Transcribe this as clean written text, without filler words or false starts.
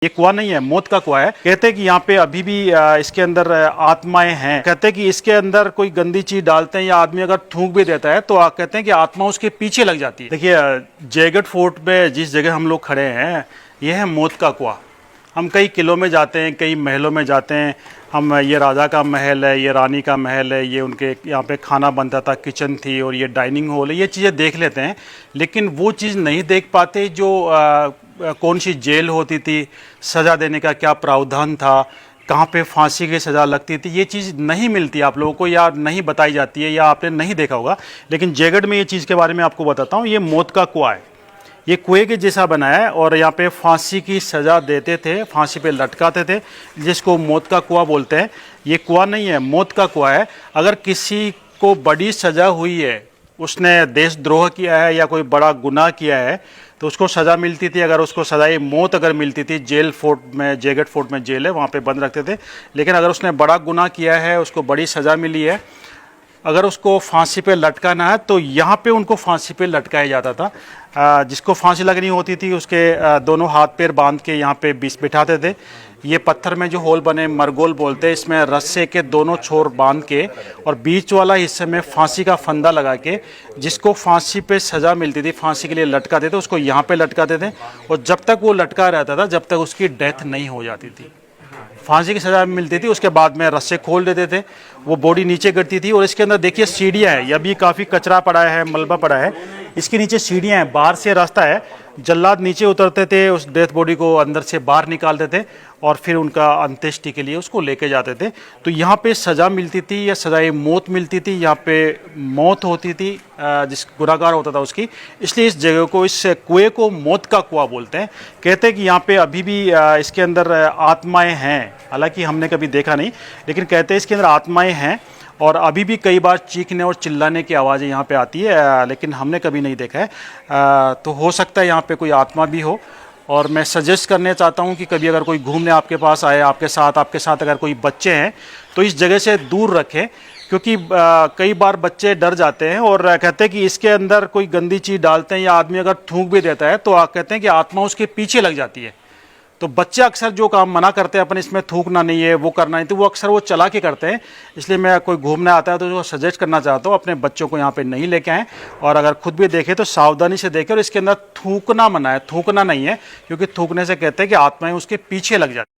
ये कुआं नहीं है, मौत का कुआं है। कहते हैं कि यहाँ पे अभी भी इसके अंदर आत्माएं हैं। कहते हैं कि इसके अंदर कोई गंदी चीज डालते हैं या आदमी अगर थूक भी देता है तो कहते हैं कि आत्मा उसके पीछे लग जाती है। देखिए जयगढ़ फोर्ट में जिस जगह हम लोग खड़े हैं ये है मौत का कुआं। हम कई किलों में जाते हैं, कई महलों में जाते हैं। हम ये राजा का महल है, ये रानी का महल है, ये उनके यहाँ पे खाना बनता था, किचन थी, और ये डाइनिंग हॉल है, ये चीज़ें देख लेते हैं। लेकिन वो चीज़ नहीं देख पाते जो कौन सी जेल होती थी, सज़ा देने का क्या प्रावधान था, कहाँ पे फांसी की सज़ा लगती थी, ये चीज़ नहीं मिलती आप लोगों को या नहीं बताई जाती है या आपने नहीं देखा होगा। लेकिन जयगढ़ में ये चीज़ के बारे में आपको बताता हूँ। ये मौत का कुआं है, ये कुएं के जैसा बना है और यहाँ पे फांसी की सज़ा देते थे, फांसी पे लटकाते थे, जिसको मौत का कुआं बोलते हैं। ये कुआं नहीं है, मौत का कुआं है। अगर किसी को बड़ी सज़ा हुई है, उसने देशद्रोह किया है या कोई बड़ा गुनाह किया है तो उसको सज़ा मिलती थी। अगर उसको सज़ाए मौत अगर मिलती थी, जेल फोर्ट में, जयगढ़ फोर्ट में जेल है, वहाँ पे बंद रखते थे। लेकिन अगर उसने बड़ा गुनाह किया है, उसको बड़ी सज़ा मिली है, अगर उसको फांसी पे लटकाना है तो यहाँ पे उनको फांसी पे लटकाया जाता था। जिसको फांसी लगनी होती थी उसके दोनों हाथ पैर बांध के यहाँ पे बीच बिठाते थे। ये पत्थर में जो होल बने मरगोल बोलते हैं, इसमें रस्से के दोनों छोर बांध के और बीच वाला हिस्से में फांसी का फंदा लगा के जिसको फांसी पे सज़ा मिलती थी, फांसी के लिए लटकाते थे, उसको यहाँ पे लटकाते थे। और जब तक वो लटका रहता था, जब तक उसकी डेथ नहीं हो जाती थी, फांसी की सज़ा मिलती थी, उसके बाद में रस्से खोल देते थे, वो बॉडी नीचे गिरती थी। और इसके अंदर देखिए सीढ़ियाँ हैं, यह भी काफ़ी कचरा पड़ा है, मलबा पड़ा है। इसके नीचे सीढ़ियाँ हैं, बाहर से रास्ता है। जल्लाद नीचे उतरते थे, उस डेथ बॉडी को अंदर से बाहर निकालते थे और फिर उनका अंत्येष्टि के लिए उसको लेके जाते थे। तो यहाँ पे सज़ा मिलती थी या सज़ाए मौत मिलती थी, यहाँ पे मौत होती थी जिस गुनाहगार होता था उसकी। इसलिए इस जगह को, इस कुएं को मौत का कुआं बोलते हैं। कहते हैं कि यहाँ पे अभी भी इसके अंदर आत्माएं हैं, हालांकि हमने कभी देखा नहीं, लेकिन कहते हैं इसके अंदर आत्माएं हैं। और अभी भी कई बार चीखने और चिल्लाने की आवाज़ें यहाँ पे आती है, लेकिन हमने कभी नहीं देखा है। तो हो सकता है यहाँ पे कोई आत्मा भी हो। और मैं सजेस्ट करना चाहता हूँ कि कभी अगर कोई घूमने आपके पास आए, आपके साथ अगर कोई बच्चे हैं तो इस जगह से दूर रखें, क्योंकि कई बार बच्चे डर जाते हैं और कहते हैं कि इसके अंदर कोई गंदी चीज़ डालते हैं या आदमी अगर थूक भी देता है तो कहते हैं कि आत्मा उसके पीछे लग जाती है। तो बच्चे अक्सर जो काम मना करते हैं, अपन इसमें थूकना नहीं है, वो करना नहीं, तो वो अक्सर वो चला के करते हैं। इसलिए मैं कोई घूमने आता है तो जो सजेस्ट करना चाहता हूँ, अपने बच्चों को यहाँ पे नहीं लेके आएँ, और अगर खुद भी देखें तो सावधानी से देखें। और इसके अंदर थूकना मना है, थूकना नहीं है, क्योंकि थूकने से कहते हैं कि आत्माएं उसके पीछे लग जाती हैं।